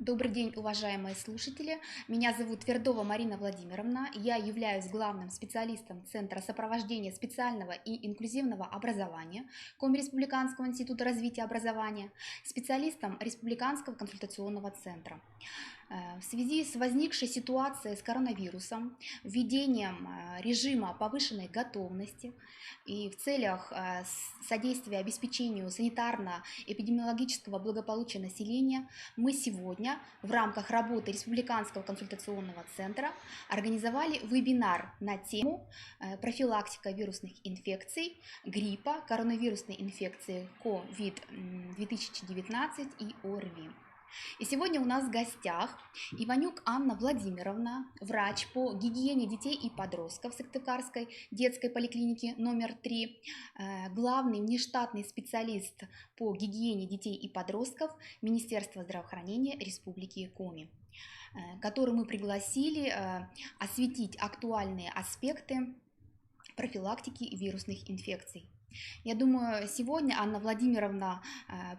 Добрый день, уважаемые слушатели. Меня зовут Твердова Марина Владимировна. Я являюсь главным специалистом Центра сопровождения специального и инклюзивного образования Коми-Республиканского института развития образования, специалистом Республиканского консультационного центра. В связи с возникшей ситуацией с коронавирусом, введением режима повышенной готовности и в целях содействия обеспечению санитарно-эпидемиологического благополучия населения, мы сегодня в рамках работы Республиканского консультационного центра организовали вебинар на тему профилактика вирусных инфекций, гриппа, коронавирусной инфекции COVID-2019 и ОРВИ. И сегодня у нас в гостях Иванюк Анна Владимировна, врач по гигиене детей и подростков Сыктывкарской детской поликлиники номер 3, главный внештатный специалист по гигиене детей и подростков Министерства здравоохранения Республики Коми, которую мы пригласили осветить актуальные аспекты профилактики вирусных инфекций. Я думаю, сегодня Анна Владимировна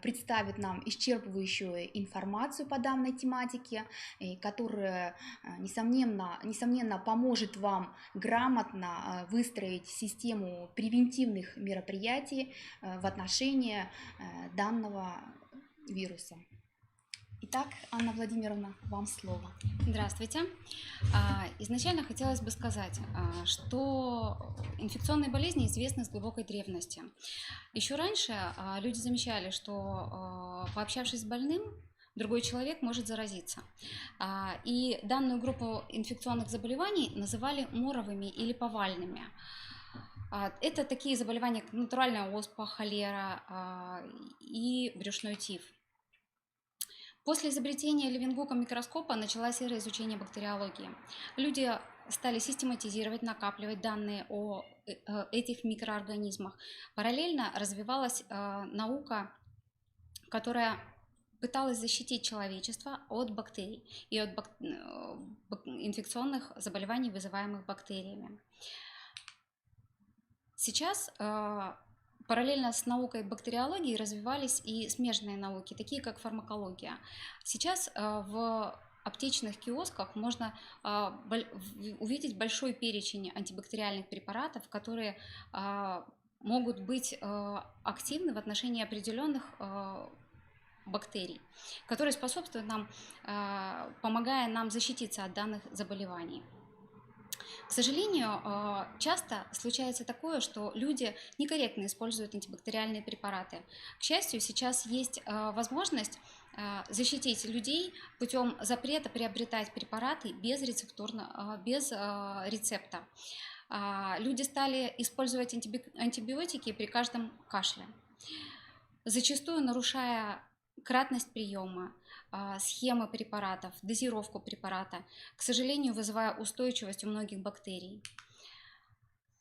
представит нам исчерпывающую информацию по данной тематике, которая, несомненно, поможет вам грамотно выстроить систему превентивных мероприятий в отношении данного вируса. Итак, Анна Владимировна, вам слово. Здравствуйте. Изначально хотелось бы сказать, что инфекционные болезни известны с глубокой древности. Еще раньше люди замечали, что, пообщавшись с больным, другой человек может заразиться. И данную группу инфекционных заболеваний называли моровыми или повальными. Это такие заболевания, как натуральная оспа, холера и брюшной тиф. После изобретения Левенгуком микроскопа началось эра изучения бактериологии. Люди стали систематизировать, накапливать данные о этих микроорганизмах. Параллельно развивалась наука, которая пыталась защитить человечество от бактерий и от инфекционных заболеваний, вызываемых бактериями. Сейчас параллельно с наукой бактериологии развивались и смежные науки, такие как фармакология. Сейчас в аптечных киосках можно увидеть большой перечень антибактериальных препаратов, которые могут быть активны в отношении определенных бактерий, которые способствуют нам, помогая нам защититься от данных заболеваний. К сожалению, часто случается такое, что люди некорректно используют антибактериальные препараты. К счастью, сейчас есть возможность защитить людей путем запрета приобретать препараты без рецепта. Люди стали использовать антибиотики при каждом кашле, зачастую нарушая кратность приема, схемы препаратов, дозировку препарата, к сожалению, вызывая устойчивость у многих бактерий.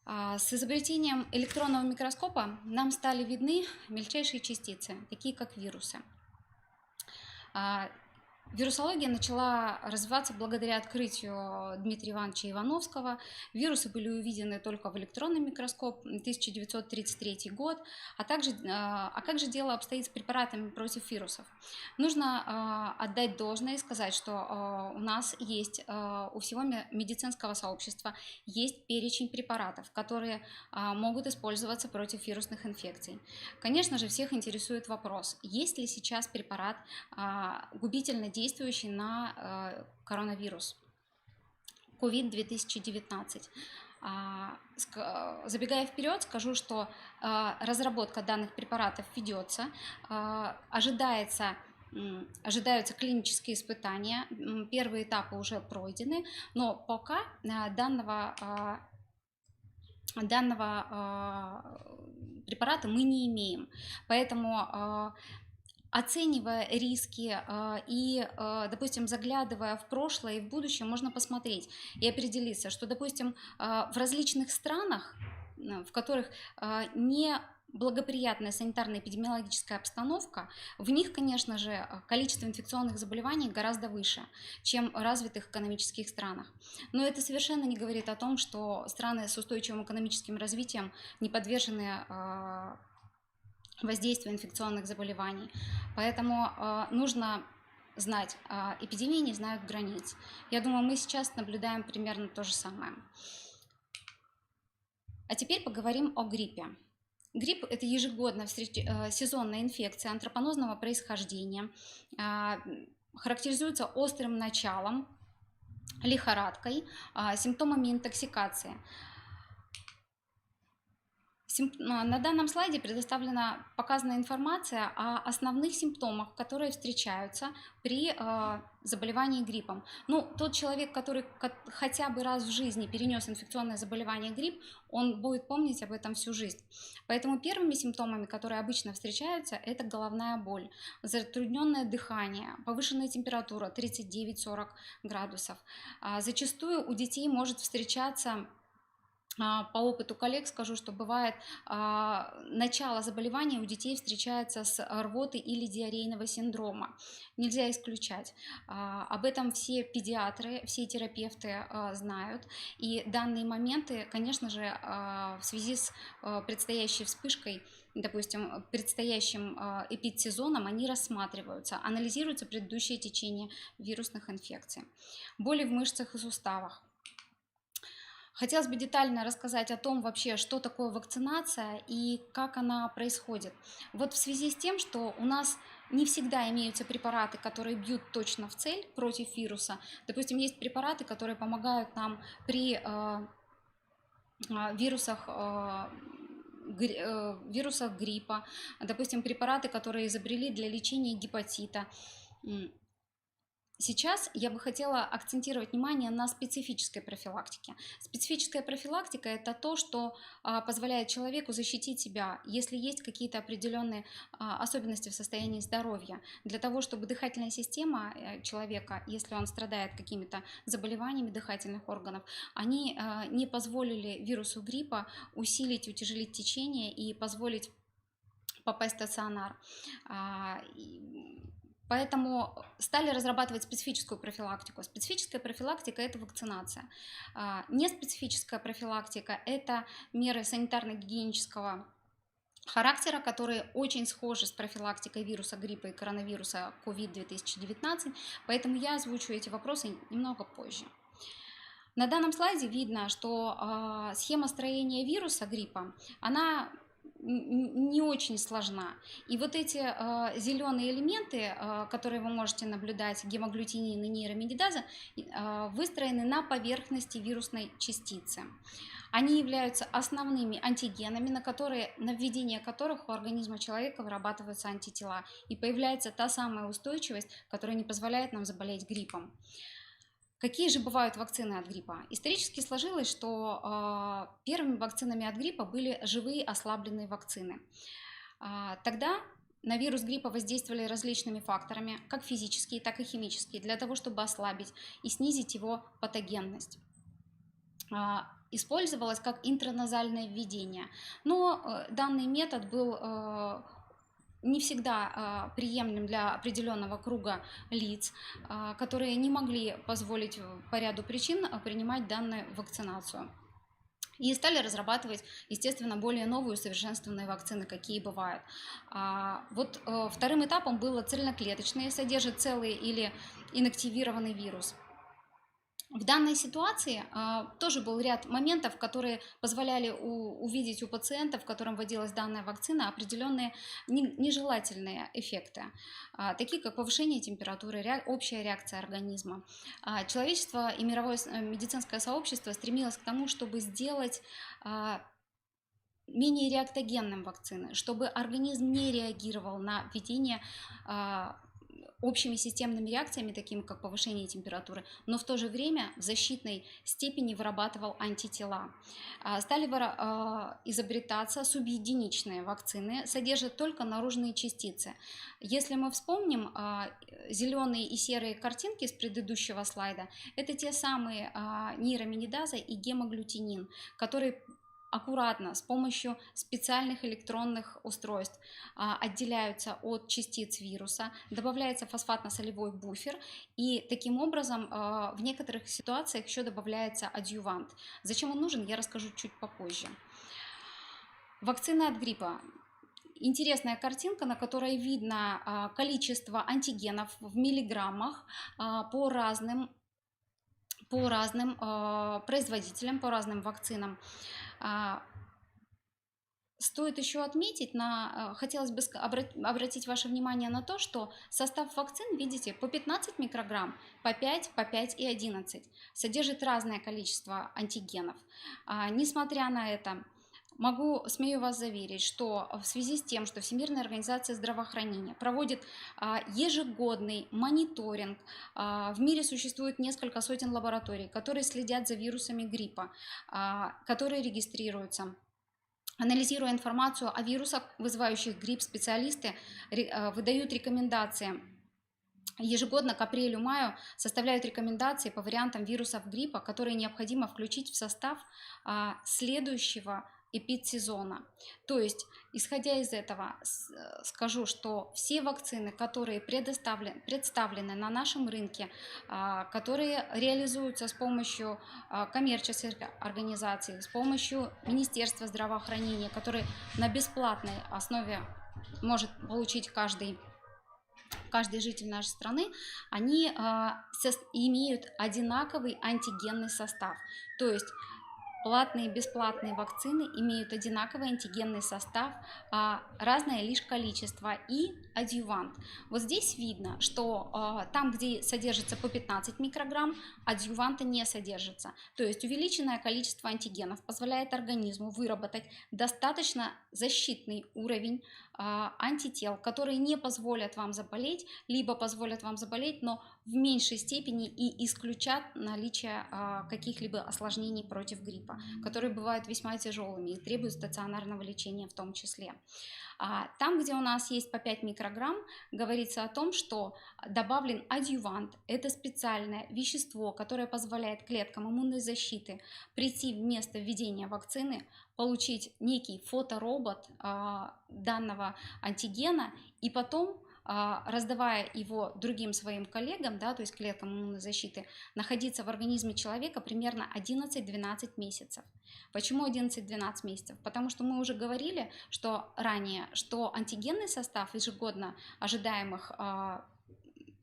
С изобретением электронного микроскопа нам стали видны мельчайшие частицы, такие как вирусы. Вирусология начала развиваться благодаря открытию Дмитрия Ивановича Ивановского. Вирусы были увидены только в электронный микроскоп, 1933 год. Как же дело обстоит с препаратами против вирусов? Нужно отдать должное и сказать, что у нас есть, у всего медицинского сообщества есть перечень препаратов, которые могут использоваться против вирусных инфекций. Конечно же, всех интересует вопрос, есть ли сейчас препарат губительно действующий на коронавирус COVID-2019. Забегая вперед, скажу, что разработка данных препаратов ведется, ожидаются клинические испытания, первые этапы уже пройдены, но пока данного препарата мы не имеем, поэтому оценивая риски и, допустим, заглядывая в прошлое и в будущее, можно посмотреть и определиться, что, допустим, в различных странах, в которых не благоприятная санитарно-эпидемиологическая обстановка, в них, конечно же, количество инфекционных заболеваний гораздо выше, чем в развитых экономических странах. Но это совершенно не говорит о том, что страны с устойчивым экономическим развитием не подвержены воздействию инфекционных заболеваний. Поэтому нужно знать, эпидемии не знают границ. Я думаю, мы сейчас наблюдаем примерно то же самое. А теперь поговорим о гриппе. Грипп – это ежегодно сезонная инфекция антропонозного происхождения, характеризуется острым началом, лихорадкой, симптомами интоксикации. На данном слайде показана информация о основных симптомах, которые встречаются при заболевании гриппом. Ну, тот человек, который хотя бы раз в жизни перенес инфекционное заболевание грипп, он будет помнить об этом всю жизнь. Поэтому первыми симптомами, которые обычно встречаются, это головная боль, затрудненное дыхание, повышенная температура 39-40 градусов. Зачастую у детей может встречаться, по опыту коллег скажу, что бывает, начало заболевания у детей встречается с рвоты или диарейного синдрома. Нельзя исключать. Об этом все педиатры, все терапевты знают. И данные моменты, конечно же, в связи с предстоящей вспышкой, допустим, предстоящим эпидсезоном, они рассматриваются, анализируется предыдущее течение вирусных инфекций. Боли в мышцах и суставах. Хотелось бы детально рассказать о том вообще, что такое вакцинация и как она происходит. Вот в связи с тем, что у нас не всегда имеются препараты, которые бьют точно в цель против вируса. Допустим, есть препараты, которые помогают нам при вирусах гриппа, допустим, препараты, которые изобрели для лечения гепатита. Сейчас я бы хотела акцентировать внимание на специфической профилактике. Специфическая профилактика – это то, что позволяет человеку защитить себя, если есть какие-то определенные особенности в состоянии здоровья, для того, чтобы дыхательная система человека, если он страдает какими-то заболеваниями дыхательных органов, они не позволили вирусу гриппа усилить, утяжелить течение и позволить попасть в стационар. Поэтому стали разрабатывать специфическую профилактику. Специфическая профилактика – это вакцинация. Неспецифическая профилактика – это меры санитарно-гигиенического характера, которые очень схожи с профилактикой вируса гриппа и коронавируса COVID-2019, поэтому я озвучу эти вопросы немного позже. На данном слайде видно, что схема строения вируса гриппа, она не очень сложна. И вот эти зеленые элементы, которые вы можете наблюдать, гемагглютинин и нейроминидаза, выстроены на поверхности вирусной частицы. Они являются основными антигенами, на введение которых у организма человека вырабатываются антитела. И появляется та самая устойчивость, которая не позволяет нам заболеть гриппом. Какие же бывают вакцины от гриппа? Исторически сложилось, что первыми вакцинами от гриппа были живые ослабленные вакцины. Тогда на вирус гриппа воздействовали различными факторами, как физические, так и химические, для того, чтобы ослабить и снизить его патогенность. Использовалось как интраназальное введение, но данный метод был не всегда приемлем для определенного круга лиц, которые не могли позволить по ряду причин принимать данную вакцинацию. И стали разрабатывать, естественно, более новые усовершенствованные вакцины, какие бывают. Вот вторым этапом было цельноклеточные, содержат целый или инактивированный вирус. В данной ситуации тоже был ряд моментов, которые позволяли увидеть у пациентов, которым вводилась данная вакцина, определенные нежелательные эффекты, такие как повышение температуры, общая реакция организма. Человечество и мировое медицинское сообщество стремилось к тому, чтобы сделать менее реактогенным вакцины, чтобы организм не реагировал на введение общими системными реакциями, такими как повышение температуры, но в то же время в защитной степени вырабатывал антитела. Стали изобретаться субъединичные вакцины, содержат только наружные частицы. Если мы вспомним зеленые и серые картинки с предыдущего слайда, это те самые нейроминидаза и гемагглютинин, которые аккуратно с помощью специальных электронных устройств отделяются от частиц вируса, добавляется фосфатно-солевой буфер, и таким образом в некоторых ситуациях еще добавляется адъювант. Зачем он нужен, я расскажу чуть попозже. Вакцина от гриппа. интересная картинка, на которой видно количество антигенов в миллиграммах по разным производителям, по разным вакцинам. Стоит еще отметить, хотелось бы обратить ваше внимание на то, что состав вакцин, видите, по 15 микрограмм, по 5 и 11 содержит разное количество антигенов. Несмотря на это, смею вас заверить, что в связи с тем, что Всемирная организация здравоохранения проводит ежегодный мониторинг, в мире существует несколько сотен лабораторий, которые следят за вирусами гриппа, которые регистрируются. Анализируя информацию о вирусах, вызывающих грипп, специалисты выдают рекомендации. Ежегодно к апрелю-маю составляют рекомендации по вариантам вирусов гриппа, которые необходимо включить в состав следующего эпидсезона. То есть, исходя из этого, скажу, что все вакцины, которые представлены на нашем рынке, которые реализуются с помощью коммерческих организаций, с помощью Министерства здравоохранения, которые на бесплатной основе может получить каждый житель нашей страны, они имеют одинаковый антигенный состав. То есть платные и бесплатные вакцины имеют одинаковый антигенный состав, разное лишь количество и адъювант. Вот здесь видно, что там, где содержится по 15 микрограмм, адъюванта не содержится. То есть увеличенное количество антигенов позволяет организму выработать достаточно защитный уровень антител, которые не позволят вам заболеть, либо позволят вам заболеть, но в меньшей степени и исключат наличие каких-либо осложнений против гриппа, которые бывают весьма тяжелыми и требуют стационарного лечения в том числе. Там, где у нас есть по 5 микрограмм, говорится о том, что добавлен адъювант. Это специальное вещество, которое позволяет клеткам иммунной защиты прийти вместо введения вакцины, получить некий фоторобот данного антигена и потом, раздавая его другим своим коллегам, то есть клеткам иммунной защиты, находиться в организме человека примерно 11-12 месяцев. Почему 11-12 месяцев? Потому что мы уже говорили, что ранее, что антигенный состав ежегодно ожидаемых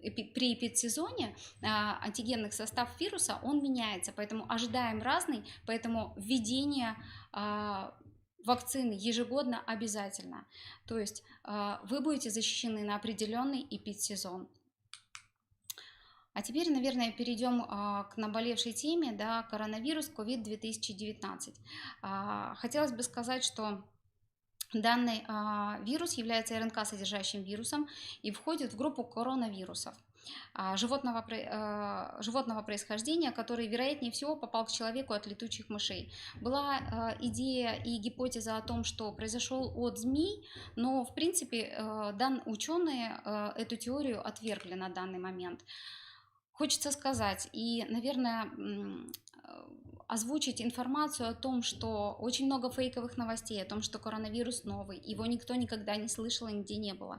при эпидсезоне антигенный состав вируса, он меняется, поэтому ожидаем разный, поэтому введение вакцины ежегодно обязательно. То есть вы будете защищены на определенный эпидсезон. А теперь, наверное, перейдем к наболевшей теме, коронавирус COVID-2019. Хотелось бы сказать, что данный вирус является РНК-содержащим вирусом и входит в группу коронавирусов животного происхождения, который, вероятнее всего, попал к человеку от летучих мышей. Была идея и гипотеза о том, что произошел от змей, но, в принципе, ученые эту теорию отвергли на данный момент. Хочется сказать и, наверное, озвучить информацию о том, что очень много фейковых новостей, о том, что коронавирус новый, его никто никогда не слышал и нигде не было.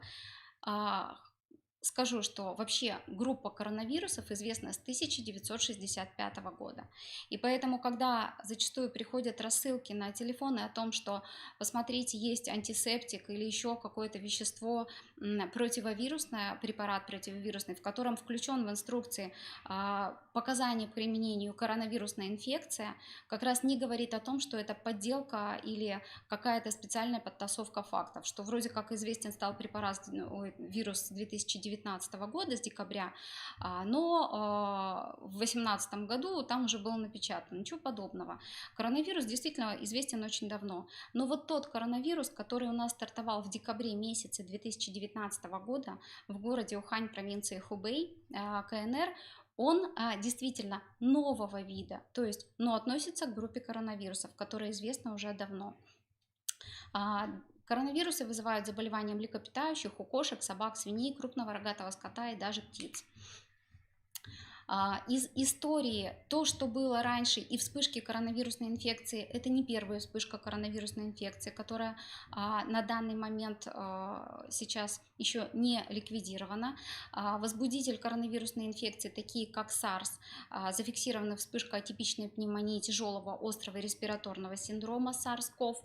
Скажу, что вообще группа коронавирусов известна с 1965 года. И поэтому, когда зачастую приходят рассылки на телефоны о том, что, посмотрите, есть антисептик или еще какое-то вещество противовирусное, препарат противовирусный, в котором включен в инструкции показания к применению коронавирусная инфекция, как раз не говорит о том, что это подделка или какая-то специальная подтасовка фактов, что вроде как известен стал вирус 2019 года, с декабря, но в 2018 году там уже было напечатано. Ничего подобного. Коронавирус действительно известен очень давно. Но вот тот коронавирус, который у нас стартовал в декабре месяце 2019 года в городе Ухань, провинции Хубэй, КНР, он действительно нового вида, то есть, но относится к группе коронавирусов, которая известна уже давно. Коронавирусы вызывают заболевания млекопитающих у кошек, собак, свиней, крупного рогатого скота и даже птиц. Из истории то, что было раньше и вспышки коронавирусной инфекции, это не первая вспышка коронавирусной инфекции, которая на данный момент сейчас еще не ликвидирована. Возбудитель коронавирусной инфекции, такие как SARS, зафиксирована вспышка атипичной пневмонии тяжелого острого респираторного синдрома SARS-CoV.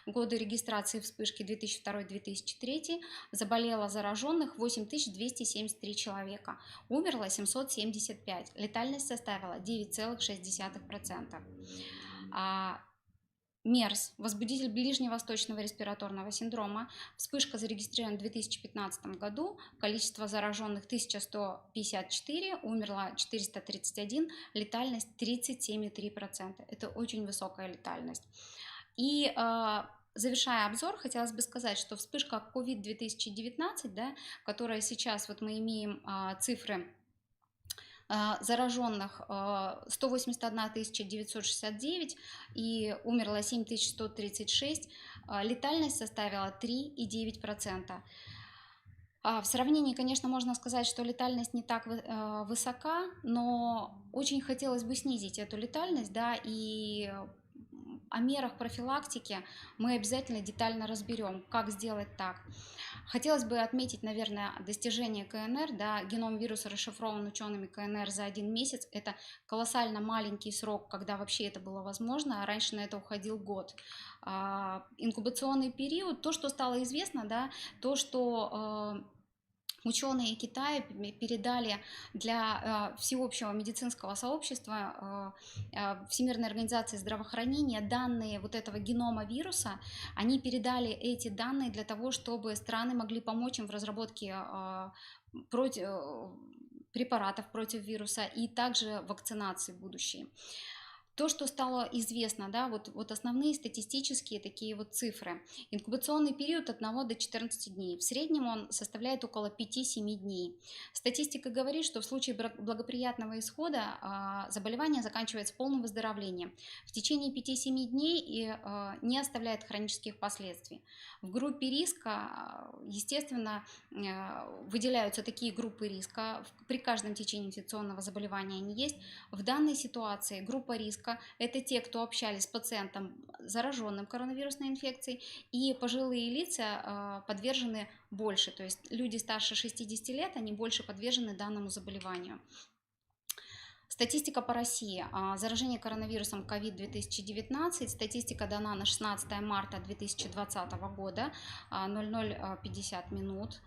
Годы регистрации вспышки 2002-2003, заболело зараженных 8273 человека, умерло 775, летальность составила 9,6%. МЕРС, возбудитель ближневосточного респираторного синдрома, вспышка зарегистрирована в 2015 году, количество зараженных 1154, умерло 431, летальность 37,3%. Это очень высокая летальность. И завершая обзор, хотелось бы сказать, что вспышка COVID-2019, да, которая сейчас, вот мы имеем цифры зараженных 181 969 и умерло 7136, летальность составила 3,9%. В сравнении, конечно, можно сказать, что летальность не так высока, но очень хотелось бы снизить эту летальность, да, и о мерах профилактики мы обязательно детально разберем, как сделать так. Хотелось бы отметить, наверное, достижение КНР. Да, геном вируса расшифрован учеными КНР за 1 месяц. Это колоссально маленький срок, когда вообще это было возможно, а раньше на это уходил год. Инкубационный период, то, что стало известно, да, то, что ученые Китая передали для всеобщего медицинского сообщества Всемирной организации здравоохранения данные вот этого генома вируса. Они передали эти данные для того, чтобы страны могли помочь им в разработке препаратов против вируса и также вакцинации будущей. То, что стало известно, да, вот основные статистические такие вот цифры. Инкубационный период от 1 до 14 дней. В среднем он составляет около 5-7 дней. Статистика говорит, что в случае благоприятного исхода заболевание заканчивается полным выздоровлением в течение 5-7 дней и не оставляет хронических последствий. В группе риска, естественно, выделяются такие группы риска. При каждом течении инфекционного заболевания они есть. В данной ситуации группа риска – это те, кто общались с пациентом, зараженным коронавирусной инфекцией, и пожилые лица подвержены больше, то есть люди старше 60 лет, они больше подвержены данному заболеванию. Статистика по России. Заражение коронавирусом COVID-2019. Статистика дана на 16 марта 2020 года, 00:50 минут.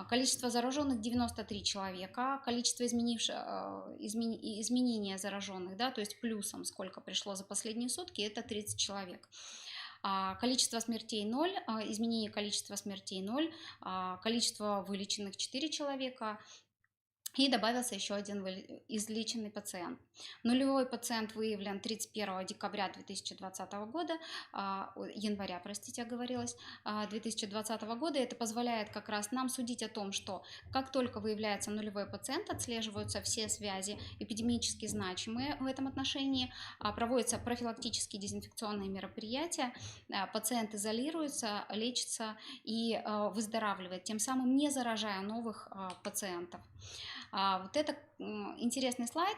Количество зараженных 93 человека. Количество изменения зараженных, да, то есть плюсом, сколько пришло за последние сутки, это 30 человек. Количество смертей 0, изменение количества смертей 0, количество вылеченных 4 человека. И добавился еще один излеченный пациент. Нулевой пациент выявлен 31 декабря 2020 года, января, простите, оговорилась, 2020 года. Это позволяет как раз нам судить о том, что как только выявляется нулевой пациент, отслеживаются все связи эпидемически значимые в этом отношении, проводятся профилактические дезинфекционные мероприятия, пациент изолируется, лечится и выздоравливает, тем самым не заражая новых пациентов. Вот это интересный слайд.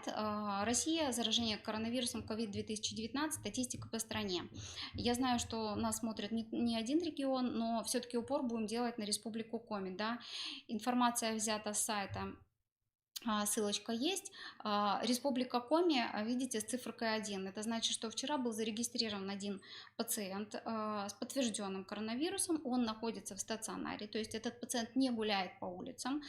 Россия, заражение коронавирусом COVID-2019, статистика по стране. Я знаю, что нас смотрит не один регион, но все-таки упор будем делать на Республику Коми. Да? Информация взята с сайта. Ссылочка есть. Республика Коми, видите, с цифрой 1. Это значит, что вчера был зарегистрирован один пациент с подтвержденным коронавирусом. Он находится в стационаре, то есть этот пациент не гуляет по улицам.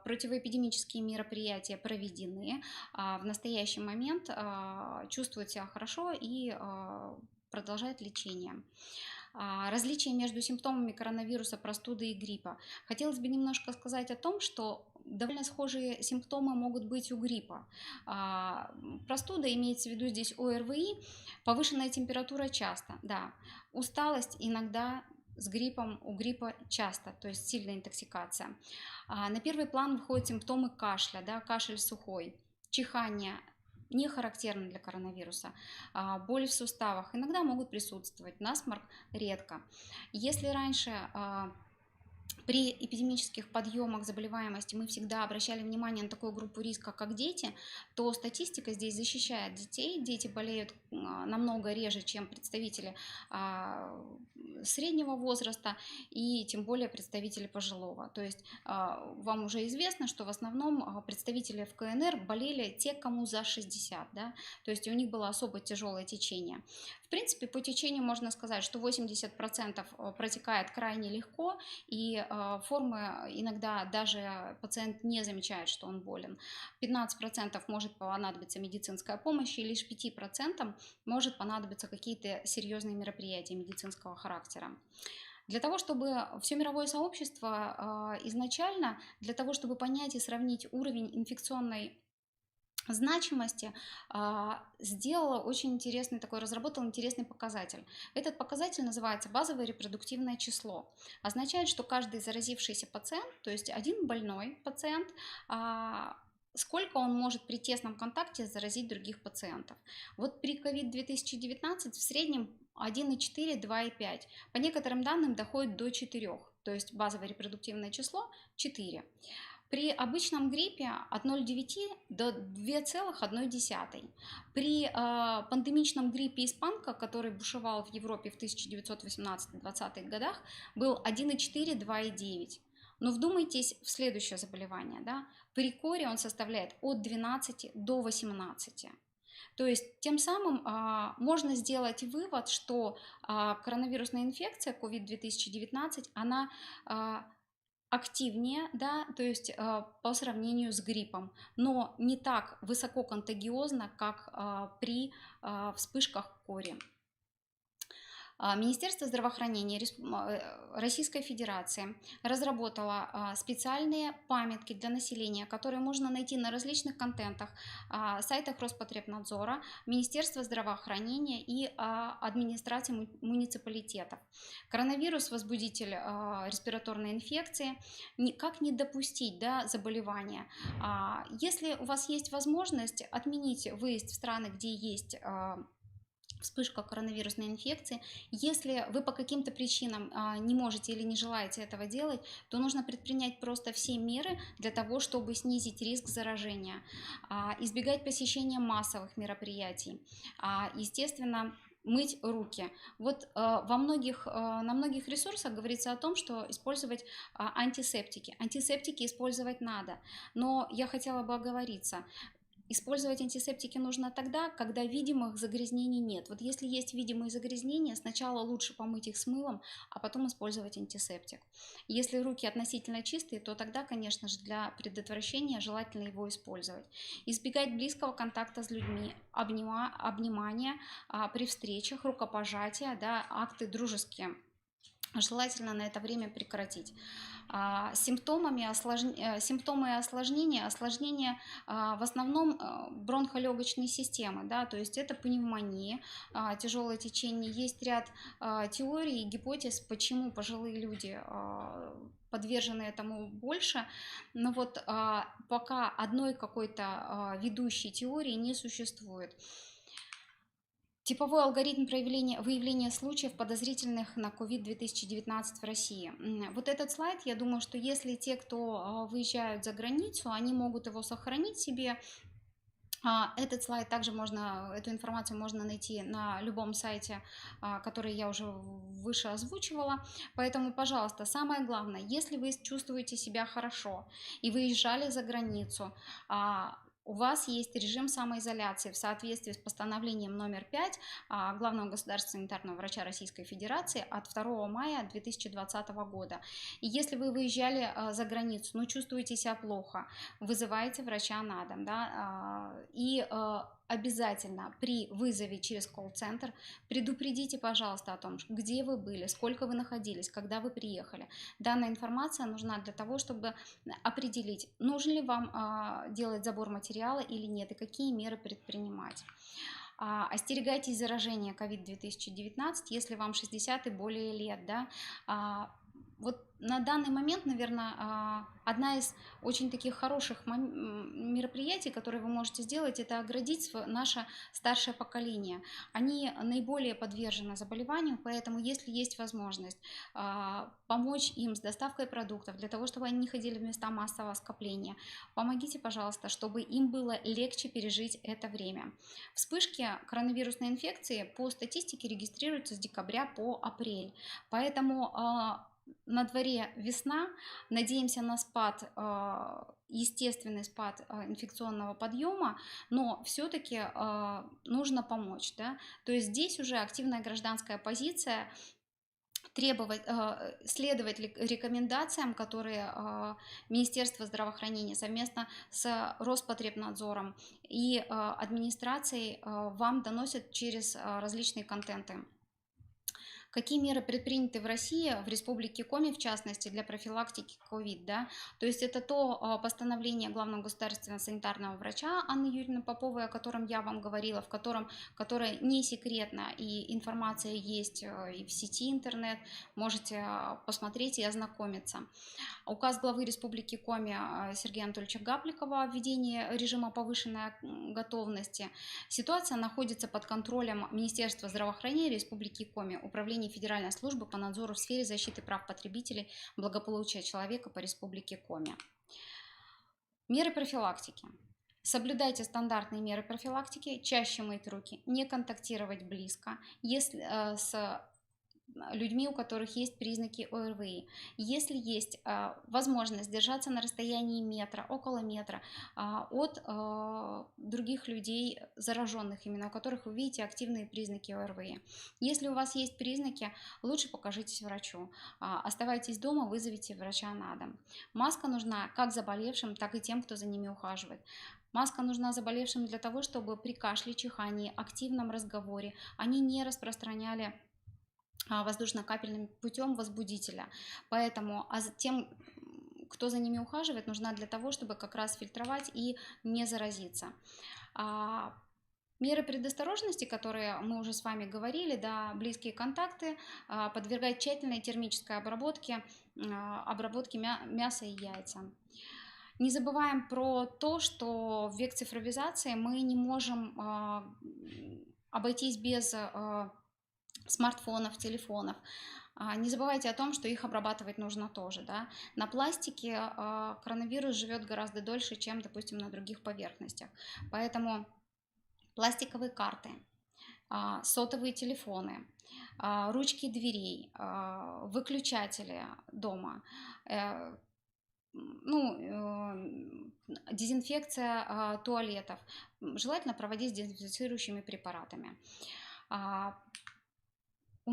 Противоэпидемические мероприятия проведены. В настоящий момент чувствует себя хорошо и продолжает лечение. Различия между симптомами коронавируса, простуды и гриппа. Хотелось бы немножко сказать о том, что довольно схожие симптомы могут быть у гриппа. Простуда, имеется в виду здесь ОРВИ, повышенная температура часто, да. Усталость иногда с гриппом, у гриппа часто, то есть сильная интоксикация. На первый план выходят симптомы кашля, да, кашель сухой, чихание, не характерны для коронавируса, боль в суставах иногда могут присутствовать, насморк редко. Если раньше При эпидемических подъемах заболеваемости мы всегда обращали внимание на такую группу риска, как дети, то статистика здесь защищает детей. Дети болеют намного реже, чем представители среднего возраста и тем более представители пожилого. То есть вам уже известно, что в основном представители в КНР болели те, кому за 60, да? То есть у них было особо тяжелое течение. В принципе, по течению можно сказать, что 80% протекает крайне легко, и формы иногда даже пациент не замечает, что он болен. 15% может понадобиться медицинская помощь, и лишь 5% может понадобиться какие-то серьезные мероприятия медицинского характера. Для того, чтобы все мировое сообщество изначально, для того, чтобы понять и сравнить уровень инфекционной значимости, сделала очень интересный такой, разработал интересный показатель. Этот показатель называется базовое репродуктивное число. Означает, что каждый заразившийся пациент, то есть один больной пациент, сколько он может при тесном контакте заразить других пациентов. Вот при COVID-2019 в среднем 1,4, 2,5. По некоторым данным доходит до 4, то есть базовое репродуктивное число 4. При обычном гриппе от 0,9 до 2,1. При пандемичном гриппе испанка, который бушевал в Европе в 1918-20-х годах, был 1,4, 2,9. Но вдумайтесь в следующее заболевание. Да? При коре он составляет от 12 до 18. То есть тем самым можно сделать вывод, что коронавирусная инфекция COVID-2019, она активнее, да, то есть по сравнению с гриппом, но не так высоко контагиозно, как при вспышках кори. Министерство здравоохранения Российской Федерации разработало специальные памятки для населения, которые можно найти на различных контентах, сайтах Роспотребнадзора, Министерства здравоохранения и администрации муниципалитетов. Коронавирус – возбудитель респираторной инфекции. Как не допустить, да, заболевания? Если у вас есть возможность, отменить выезд в страны, где есть вспышка коронавирусной инфекции. Если вы по каким-то причинам не можете или не желаете этого делать, то нужно предпринять просто все меры для того, чтобы снизить риск заражения, избегать посещения массовых мероприятий, естественно, мыть руки. Вот на многих ресурсах говорится о том, что использовать антисептики. Антисептики использовать надо, но я хотела бы оговориться. Использовать антисептики нужно тогда, когда видимых загрязнений нет. Вот если есть видимые загрязнения, сначала лучше помыть их с мылом, а потом использовать антисептик. Если руки относительно чистые, то тогда, конечно же, для предотвращения желательно его использовать. Избегать близкого контакта с людьми, обнимания при встречах, рукопожатия, да, акты дружеские. Желательно на это время прекратить. Симптомы и осложнения в основном бронхолегочной системы, да, то есть это пневмония, тяжелое течение. Есть ряд теорий и гипотез, почему пожилые люди подвержены этому больше, но вот пока одной какой-то ведущей теории не существует. Типовой алгоритм выявления случаев, подозрительных на COVID-2019 в России. Вот этот слайд, я думаю, что если те, кто выезжают за границу, они могут его сохранить себе. Этот слайд также эту информацию можно найти на любом сайте, который я уже выше озвучивала. Поэтому, пожалуйста, самое главное, если вы чувствуете себя хорошо и выезжали за границу, у вас есть режим самоизоляции в соответствии с постановлением номер 5 Главного государственного санитарного врача Российской Федерации от 2 мая 2020 года. И если вы выезжали за границу, но чувствуете себя плохо, вызывайте врача на дом, да, и обязательно при вызове через колл-центр предупредите, пожалуйста, о том, где вы были, сколько вы находились, когда вы приехали. Данная информация нужна для того, чтобы определить, нужно ли вам делать забор материала или нет, и какие меры предпринимать. Остерегайтесь заражения COVID-2019, если вам 60 и более лет, да. Вот на данный момент, наверное, одна из очень таких хороших мероприятий, которые вы можете сделать, это оградить наше старшее поколение. Они наиболее подвержены заболеванию, поэтому если есть возможность помочь им с доставкой продуктов, для того, чтобы они не ходили в места массового скопления, помогите, пожалуйста, чтобы им было легче пережить это время. Вспышки коронавирусной инфекции по статистике регистрируются с декабря по апрель, поэтому на дворе весна, надеемся на спад, естественный спад инфекционного подъема, но все-таки нужно помочь, да? То есть здесь уже активная гражданская позиция, требовать, следовать рекомендациям, которые Министерство здравоохранения совместно с Роспотребнадзором и администрацией вам доносят через различные контенты. Какие меры предприняты в России, в Республике Коми, в частности, для профилактики COVID, да? То есть это то постановление главного государственного санитарного врача Анны Юрьевны Поповой, о котором я вам говорила, которое не секретно, и информация есть и в сети интернет, можете посмотреть и ознакомиться. Указ главы Республики Коми Сергея Анатольевича Гапликова о введении режима повышенной готовности. Ситуация находится под контролем Министерства здравоохранения Республики Коми, Управления Федеральной службы по надзору в сфере защиты прав потребителей, благополучия человека по Республике Коми. Меры профилактики. Соблюдайте стандартные меры профилактики, чаще мыть руки, не контактировать близко, если с людьми, у которых есть признаки ОРВИ. Если есть возможность держаться на расстоянии метра, около метра от других людей, зараженных именно, у которых вы видите активные признаки ОРВИ. Если у вас есть признаки, лучше покажитесь врачу. Оставайтесь дома, вызовите врача на дом. Маска нужна как заболевшим, так и тем, кто за ними ухаживает. Маска нужна заболевшим для того, чтобы при кашле, чихании, активном разговоре они не распространяли воздушно-капельным путем возбудителя. Поэтому тем, кто за ними ухаживает, нужна для того, чтобы как раз фильтровать и не заразиться. Меры предосторожности, которые мы уже с вами говорили, да, близкие контакты, подвергать тщательной термической обработке мяса и яйца. Не забываем про то, что в век цифровизации мы не можем обойтись без смартфонов, телефонов. Не забывайте о том, что их обрабатывать нужно тоже. Да? На пластике коронавирус живет гораздо дольше, чем, допустим, на других поверхностях. Поэтому пластиковые карты, сотовые телефоны, ручки дверей, выключатели дома, дезинфекция туалетов. Желательно проводить с дезинфицирующими препаратами.